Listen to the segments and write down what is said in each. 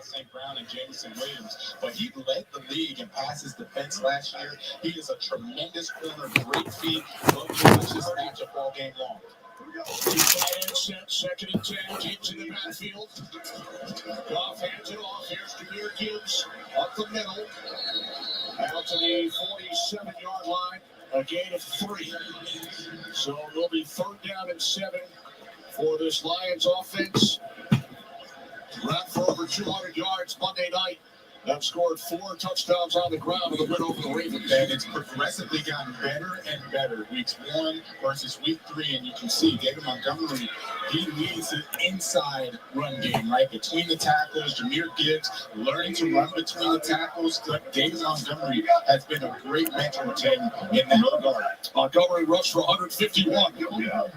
St. Brown and Jameson Williams, but he led the league in passes defense last year. He is a tremendous corner, great feet. Love to watch this matchup all game long. Set, second and 10, Gibbs in the backfield. Goff hands it off. Here's Jahmyr Gibbs up the middle. Out to the 47-yard line. A gain of 3. So it'll be 3rd down and 7 for this Lions offense. Ran for over 200 yards Monday night. Have scored 4 touchdowns on the ground with a win over the Ravens. And it's progressively gotten better and better. Weeks 1 versus week 3, and you can see David Montgomery, he leads the inside run game, right? Between the tackles, Jahmyr Gibbs learning to run between the tackles. David Montgomery has been a great mentor to him in that regard. Montgomery rushed for 151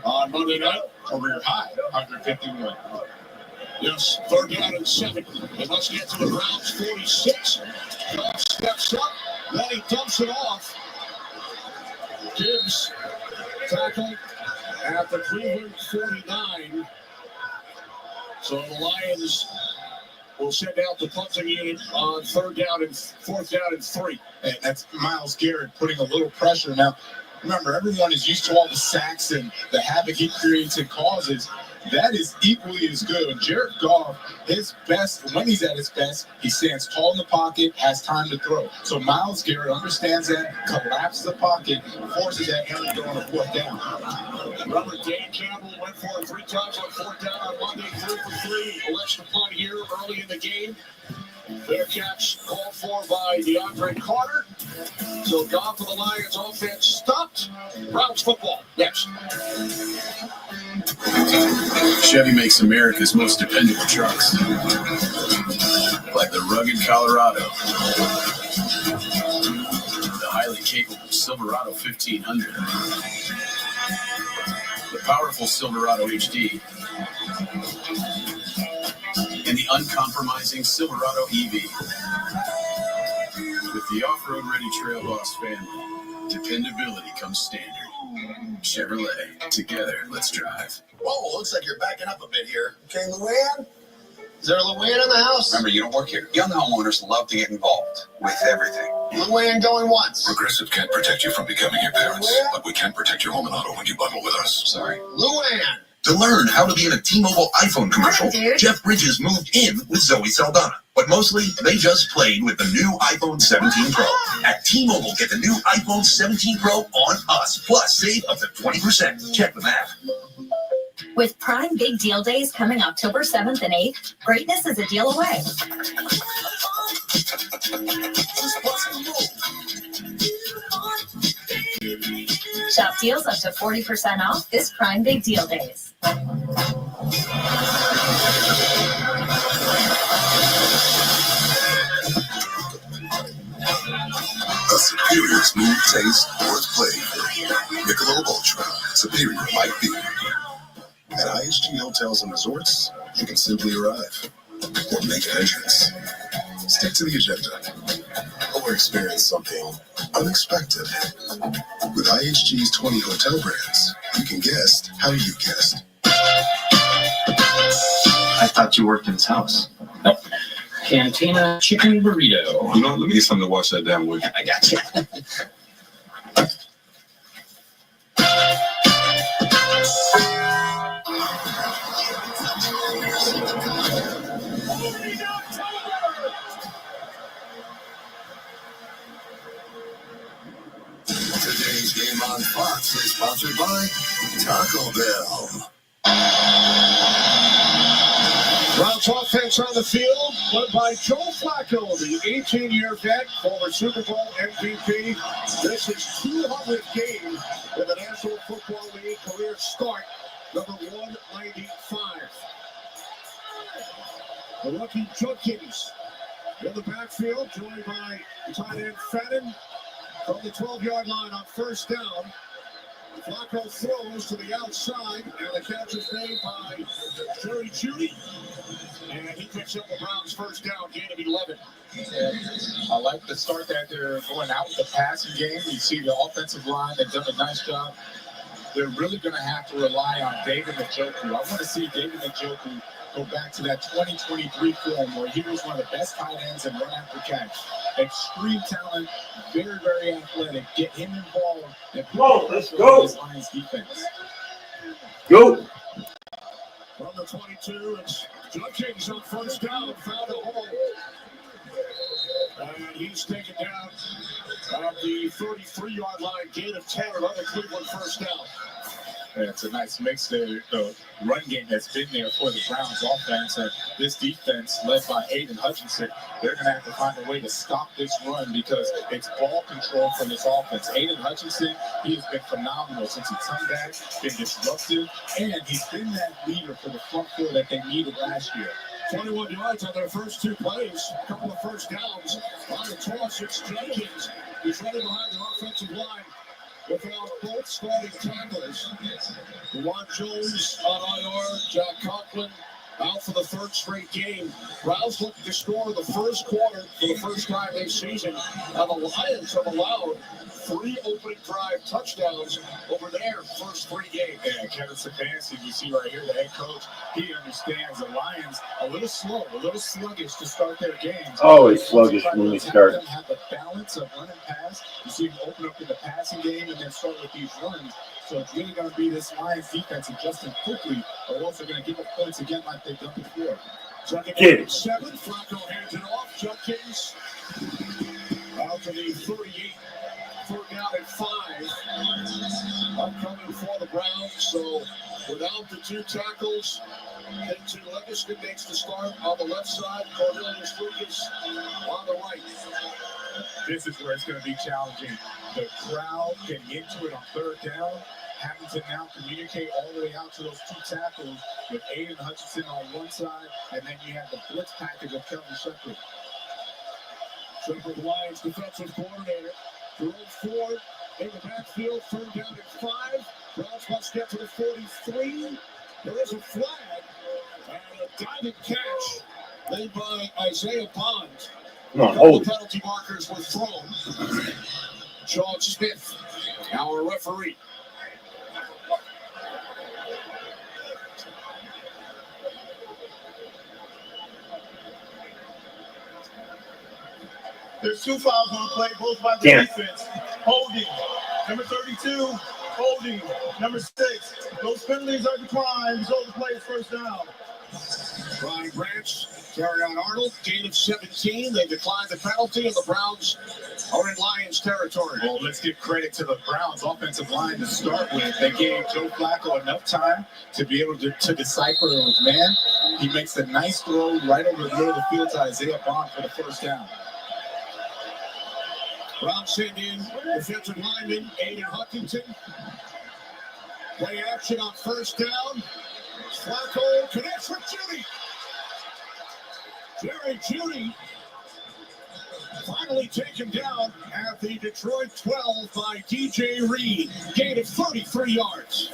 on Monday night. Career high, 151. Yes, 3rd down and 7. And let's get to the Browns, 46. Goff steps up, then he dumps it off. Gibbs tackle at the Cleveland 49. So the Lions will send out the punting unit on 4th down and 3. And that's Myles Garrett putting a little pressure. Now, remember, everyone is used to all the sacks and the havoc he creates and causes. That is equally as good. And Jared Goff, his best, when he's at his best, he stands tall in the pocket, has time to throw. So Myles Garrett understands that, collapses the pocket, forces that young throw on a 4th down. Remember, Dan Campbell went for it 3 times on 4th down on Monday, 3 for 3. Elects to punt here early in the game. Fair catch called for by DeAndre Carter. So Goff for the Lions offense stopped. Browns football next. Chevy makes America's most dependable trucks. Like the rugged Colorado, the highly capable Silverado 1500, the powerful Silverado HD, and the uncompromising Silverado EV. With the off-road ready Trail Boss family, dependability comes standard. Chevrolet. Together, let's drive. Whoa, looks like you're backing up a bit here. Okay, Luann? Is there a Luann in the house? Remember, you don't work here. Young homeowners love to get involved with everything. Luann going once. Progressive can't protect you from becoming your parents, but we can protect your home and auto when you bundle with us. Sorry. Luann! To learn how to be in a T-Mobile iPhone commercial, Jeff Bridges moved in with Zoe Saldana. But mostly, they just played with the new iPhone 17 Pro. At T-Mobile, get the new iPhone 17 Pro on us. Plus, save up to 20%. Check the app. With Prime Big Deal Days coming October 7th and 8th, greatness is a deal away. Shop deals up to 40% off this Prime Big Deal Days. A superior smooth taste worth playing for. Michelob Ultra. Superior might be. At IHG Hotels and Resorts, you can simply arrive or make an entrance. Stick to the agenda or experience something unexpected. With IHG's 20 hotel brands, you can guest how you guest. I thought you worked in his house. Nope. Cantina chicken burrito. You know, let me get something to wash that down with. I got you. Today's game on Fox is sponsored by Taco Bell. Browns offense on the field, led by Joe Flacco, the 18-year vet, former Super Bowl MVP. This is 200th game in the National Football League, career start, number 195. The rookie Judkins in the backfield, joined by tight end Fannin from the 12-yard line on 1st down. Flacco throws to the outside, and the catch is made by Jerry Jeudy. And he picks up the Browns' 1st down, gain of 11. And I like the start that they're going out with the passing game. You see the offensive line, they've done a nice job they're really going to have to rely on David Njoku. I want to see David Njoku go back to that 2023 form where he was one of the best tight ends in run after catch. Extreme talent, very, very athletic. Get him involved and put let's pressure go. on this Lions defense. Go. From the 22, it's Judkins on first down, found a hole. And he's taken down at the 33-yard line, gain of 10, another Cleveland first down. Yeah, it's a nice mix there. The run game that's been there for the Browns offense. And this defense, led by Aiden Hutchinson, they're going to have to find a way to stop this run because it's ball control from this offense. Aiden Hutchinson, he has been phenomenal since he's come back, been disruptive, and he's been that leader for the front four that they needed last year. 21 yards on their first two plays, a couple of first downs. On the toss, it's Jenkins. He's running behind the offensive line without both starting tackles. Juwan Jones on IR, Jack Conklin out for the third straight game. Browns looking to score the first quarter for the first time this season. Now the Lions have allowed 3 opening drive touchdowns over their first 3 games. Yeah, Kevin Stefanski, you see right here, the head coach, he understands the Lions a little slow, a little sluggish to start their games. Always sluggish when we start. Them have the balance of run and pass. You see them open up in the passing game and then start with these runs. So it's really going to be this Lions defense adjusting quickly, or else they're going to give up points again like they've done before. Second Get down it. and 7. Flacco hands it off. Judkins out to the 38. 4th down and 5. Upcoming for the Browns. So without the 2 tackles, into Legiston makes the start on the left side. Cornelius Lucas on the right. This is where it's going to be challenging. The crowd getting into it on 3rd down, having to now communicate all the way out to those 2 tackles with Aiden Hutchinson on one side, and then you have the blitz package of Kelvin Shepherd. Shepherd Lions defensive coordinator. Jerome Ford in the backfield, 3rd down and 5. Browns must get to the 43. There is a flag and a diving catch made by Isaiah Bond. Come on, hold it. Penalty markers were thrown. Sean Smith, our referee. There's 2 fouls on the play, both by the Damn. defense. Holding. Number 32, holding. Number 6. Those penalties are declined. So the play is first down. Brian Branch, Carryon Arnold, gain of 17. They declined the penalty, and the Browns are in Lions territory. Well, let's give credit to the Browns offensive line to start with. They gave Joe Flacco enough time to be able to decipher his man. He makes a nice throw right over the middle of the field to Isaiah Bond for the first down. Browns send in defensive lineman Aiden Hutchinson. Play action on first down. Flacco connects with Judy. Jerry Judy finally taken down at the Detroit 12 by DJ Reed. Gain of 33 yards.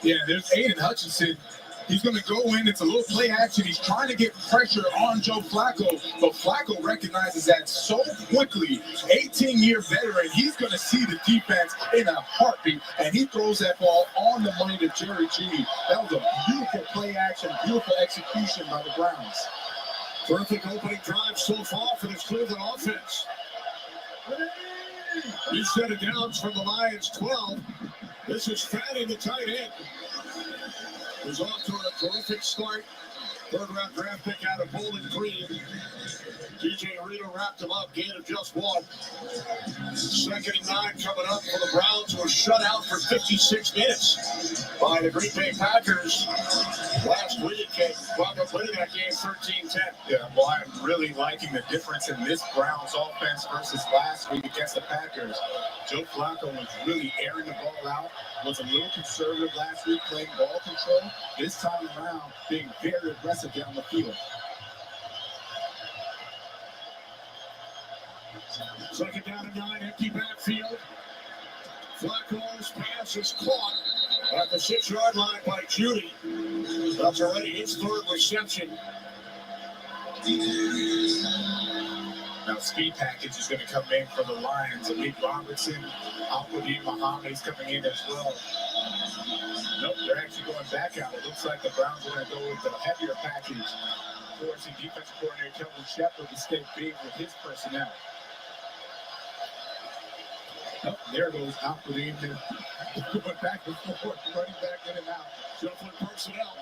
Yeah, there's Aiden Hutchinson. He's going to go in. It's a little play action. He's trying to get pressure on Joe Flacco, but Flacco recognizes that so quickly. 18-year veteran. He's going to see the defense in a heartbeat, and he throws that ball on the money to Jerry G. That was a beautiful play action, beautiful execution by the Browns. Terrific opening drive so far for this Cleveland offense. You set it down from the Lions 12. This is Fanning, the tight end. He's off to a terrific start. 3rd-round draft pick out of Bowling Green. DJ Rito wrapped him up, gain of just 1. 2nd and 9 coming up for the Browns, who were shut out for 56 minutes by the Green Bay Packers last week. And wound up winning that game 13-10. Yeah, well, I'm really liking the difference in this Browns offense versus last week against the Packers. Joe Flacco was really airing the ball out, was a little conservative last week, playing ball control. This time around, being very aggressive down the field. 2nd down and 9, empty backfield. Flacco's pass is caught at the 6-yard line by Judy. That's already his 3rd reception. Now, speed package is going to come in for the Lions. Malik Robinson, Al-Qadim Muhammad is coming in as well. Nope, they're actually going back out. It looks like the Browns are going to go with the heavier package, forcing defensive coordinator Kelvin Shepard to stay big with his personnel. Oh, there goes Al-Qadim. Going back and forth, running back in and out. Shuffling personnel.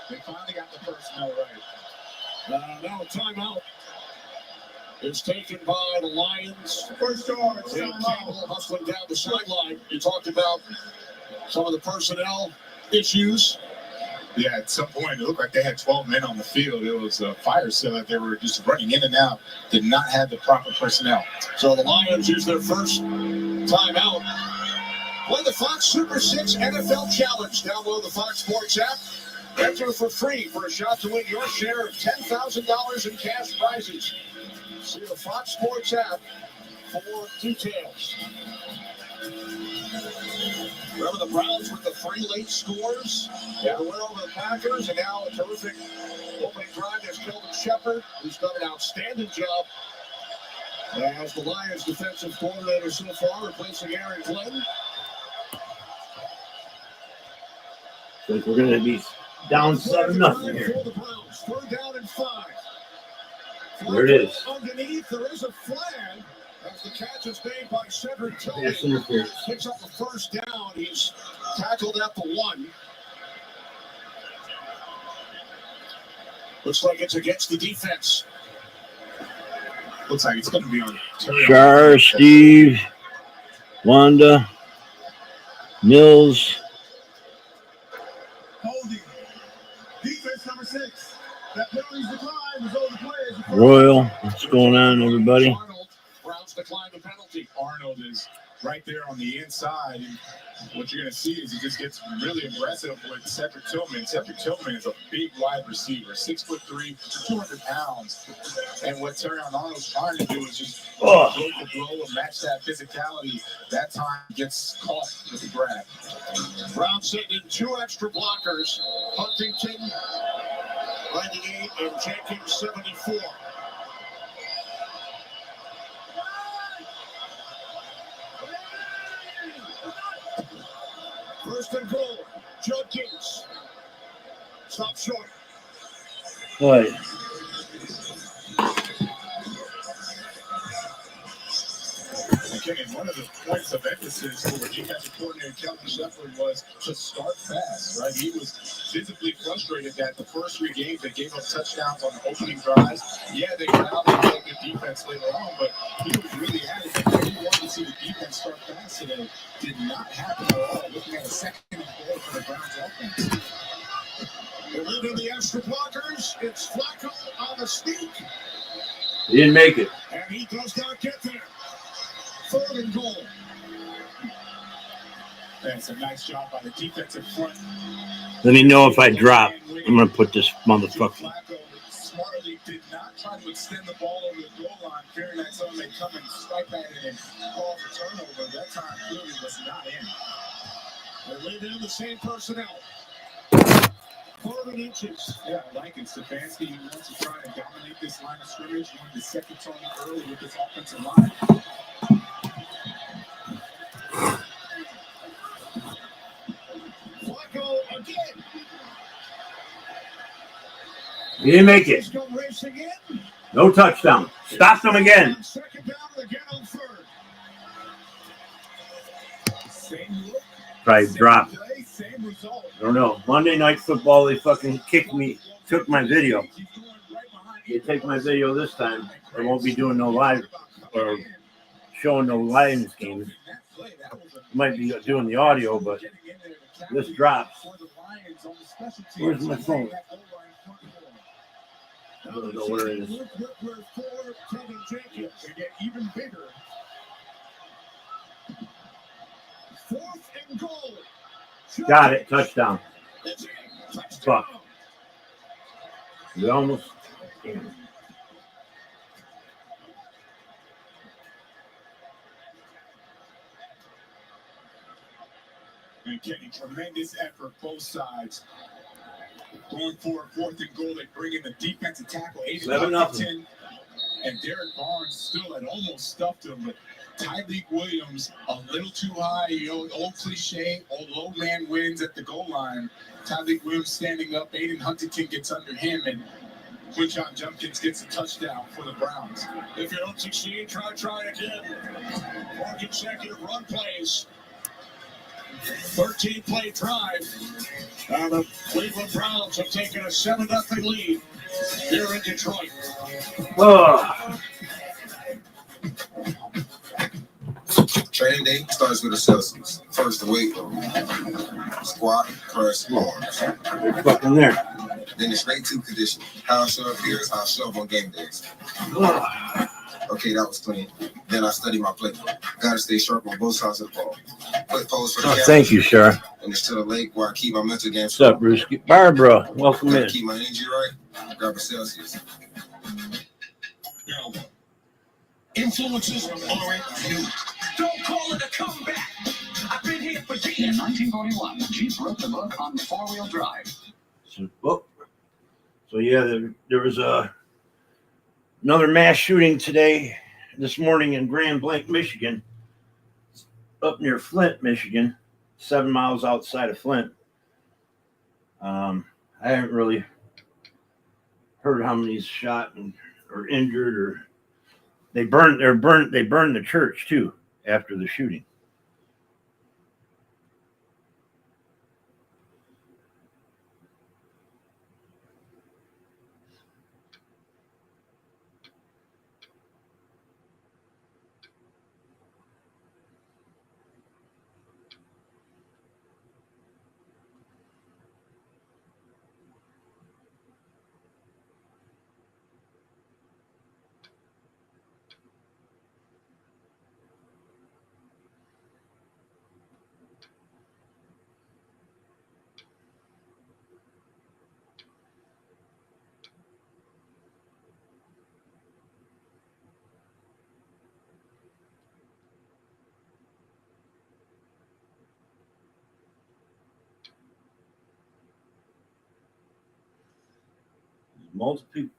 They finally got the personnel right. Now a timeout is taken by the Lions. First yard, Dave Campbell hustling down the sideline. You talked about some of the personnel issues. Yeah, at some point, it looked like they had 12 men on the field. It was a fire sale that they were just running in and out, did not have the proper personnel. So the Lions use their first timeout. Play the Fox Super 6 NFL Challenge. Download the Fox Sports app. Enter for free for a shot to win your share of $10,000 in cash prizes. See the Fox Sports app for details. Remember the Browns with the 3 late scores? Yeah, the win over the Packers, and now a terrific opening drive. There's Kelvin Shepard, who's done an outstanding job as the Lions defensive coordinator so far, replacing Aaron Glenn. Like we're going to be down 7-0 here. For the Browns, 3rd down and 5. There it is. Underneath, there is a flag as the catch is made by Cedric Tillman. Yes, interference. Picks up the first down. He's tackled at the 1. Looks like it's against the defense. Looks like it's going to be on Char, Steve, Wanda, Mills. holding. Defense number 6. That penalty's declined. Was over the players. Royal, what's going on, everybody? Arnold, Browns decline the penalty. Arnold is right there on the inside. And what you're going to see is he just gets really aggressive with Cedric Tillman. Cedric Tillman is a big wide receiver, 6'3", 200 pounds. And what Terrion Arnold's trying to do is just blow the blow and match that physicality. That time gets caught with the grab. Browns sending in 2 extra blockers. Huntington, 98, and Jenkins, 74. First and goal, Jenkins. Stop short. Boy, Okay, and one of the points of emphasis for defensive coordinator Kelvin Shepard was to start fast, right? He was visibly frustrated that the first 3 games they gave up touchdowns on the opening drives. Yeah, they were out and played good defense later on, but he was really adamant that he wanted to see the defense start fast today. Did not happen at all. Looking at a second goal for the Browns offense. They're leaving the extra blockers. It's Flacco on the sneak, he didn't make it. and he does not get there. 3rd and goal. That's a nice job by the defensive front. Let me know if I drop. I'm going to put this motherfucker. Flacco smartly did not try to extend the ball over the goal line, fearing that someone may come and swipe at it and cause a turnover. That time clearly was not in. They're leaving the same personnel. 4 inches. Yeah, I like it. Stefanski wants to try and dominate this line of scrimmage. He wanted to set the tone early with this offensive line. Flacco again. He didn't make it. He's come racing in. No touchdown. Stopped him again. 2nd down and again on 3rd. Same look, Probably same dropped. play, same result. I don't know. Monday Night Football, they fucking kicked me, took my video. He's going right behind They take my video this time. I won't be doing no live or showing no Lions games. Might be doing the audio, but this drops. Where's my phone? I don't know where it is. Kevin Jenkins. They get even bigger. 4th and goal. Got it. Touchdown. It's in. Fuck. Touchdown. We almost. Damn. And Kenny, tremendous effort, both sides. Going for a 4th and goal, they bring in the defensive tackle. 7-0. and Derek Barnes still had almost stuffed him, but Tyreek Williams a little too high. Old cliche, old low man wins at the goal line. Tyreek Williams standing up, Aiden Huntington gets under him, and Quinshon Judkins gets a touchdown for the Browns. If you don't succeed, try again. 4 consecutive run plays. 13-play drive. The Cleveland Browns have taken a 7-0 lead here in Detroit. Oh, Training day starts with the Celsius. First, the weight room. Squat, press, arms. they're fucking there. Then it's straight to conditioning. How I show up here is how I show up on game days. Oh, Okay, that was clean. Then I study my play. Gotta stay sharp on both sides of the ball. Play pose for the camera. thank you, sir. And it's to the lake where I keep my mental game What's up, Bruce? Barbara, welcome Gotta in. keep my energy right. Grab a Celsius. Now, influences aren't new. Don't call it a comeback. I've been here for years. In 1941, Jeep wrote the book on four-wheel drive. So yeah, there was another mass shooting this morning in Grand Blanc, Michigan, up near Flint, Michigan, 7 miles outside of Flint. I haven't really heard how many's shot or injured, or they burned the church too after the shooting.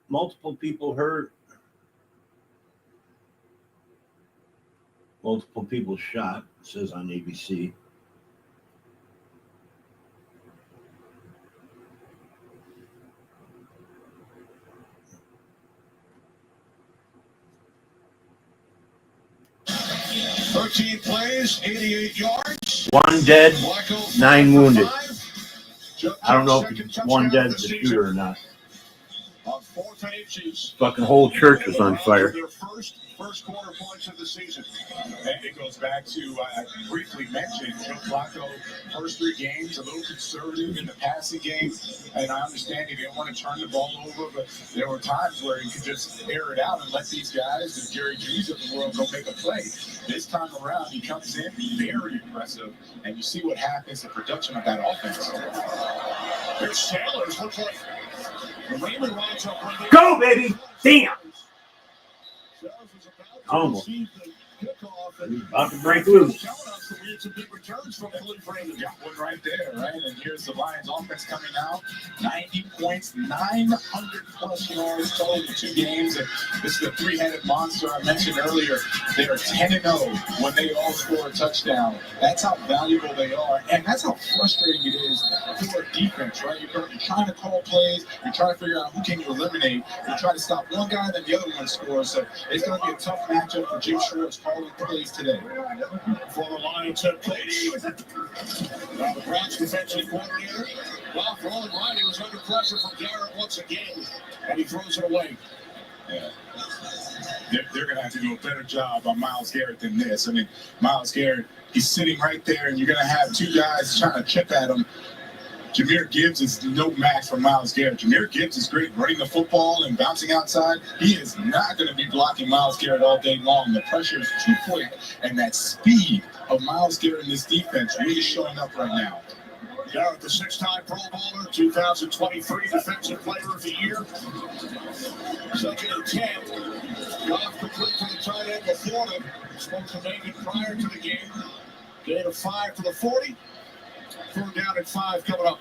Multiple people hurt. Multiple people shot, it says on ABC. Plays, 88 yards. 1 dead, 9 wounded. I don't know if it's 1 dead, the shooter or not. On 4th and inches. Fucking whole church was on fire. Their first quarter points of the season. And it goes back to, I briefly mentioned, Joe Flacco, first 3 games, a little conservative in the passing game. And I understand he didn't want to turn the ball over, but there were times where he could just air it out and let these guys, the Jerry Judy's of the world, go make a play. This time around, he comes in very impressive, and you see what happens, the production of that offense. Their sailors look like Raymond lines up. Go, baby! Damn! Almost. About to break loose. Got one right there, right? And here's the Lions offense coming out. 90 points, 900 plus yards total in 2 games. And this is the 3-headed monster I mentioned earlier. They are 10-0 when they all score a touchdown. That's how valuable they are. And that's how frustrating it is for a defense, right? You're trying to call plays. You're trying to figure out who can you eliminate. You try to stop one guy, then the other one scores. So it's going to be a tough matchup for Jim Schwartz calling plays today. For the Lions head coach. The Browns defensive coordinator. Goff rolling right. He was under pressure from Garrett once again, and he throws it away. Yeah. They're going to have to do a better job on Myles Garrett than this. I mean, Myles Garrett, he's sitting right there, and you're going to have 2 guys trying to chip at him. Jahmyr Gibbs is no match for Myles Garrett. Jahmyr Gibbs is great running the football and bouncing outside. He is not going to be blocking Myles Garrett all day long. The pressure is too quick, and that speed of Myles Garrett in this defense really showing up right now. Garrett, the 6-time Pro Bowler, 2023 Defensive Player of the Year. 2nd and 10. Goff complete to the tight end before him. Spoke to make it prior to the game. Gain of 5 to the 40. 3rd down and 5 coming up.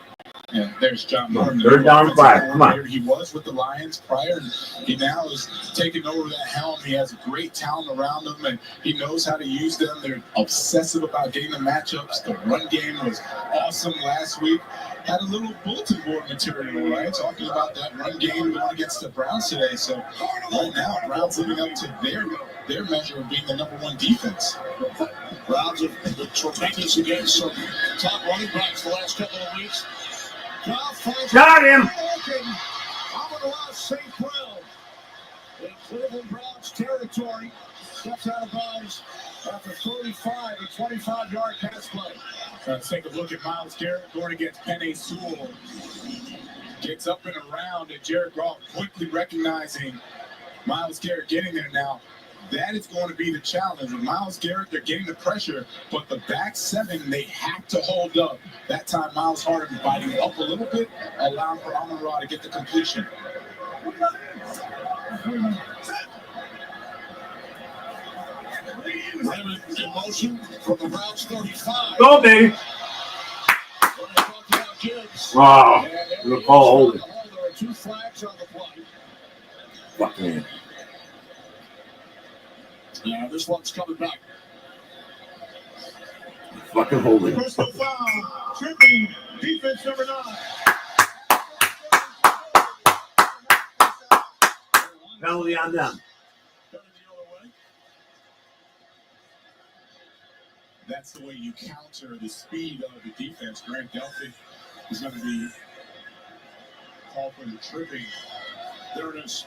And there's John Martin. Third down 5. Come on. He was with the Lions prior, and he now is taking over that helm. He has great talent around him, and he knows how to use them. They're obsessive about getting the matchups. The run game was awesome last week. Had a little bulletin board material, right? Talking about that run game going against the Browns today. So right now, Browns living up to their measure of being the #1 defense. Browns have been tremendous against some top running backs the last couple of weeks. Got him. Amon-Ra St. Brown in Cleveland Browns territory. Steps out of bounds after 35, a 25-yard pass play. Let's take a look at Myles Garrett going against Penei Sewell. Gets up and around, and Jared Goff quickly recognizing Myles Garrett getting there now. That is going to be the challenge. With Myles Garrett, they're getting the pressure, but the back 7, they have to hold up. That time, Miles Harden biting up a little bit, allowing for Amon-Ra to get the completion. Raymond in motion from the Browns 35. Go, baby. Wow. Good call, holding. There are 2 flags on the play. Fucking. Yeah, this one's coming back. Fucking holding. Personal foul. Tripping. Defense number 9. Penalty on them. That's the way you counter the speed of the defense. Grant Delphi is going to be called for the tripping. There it is.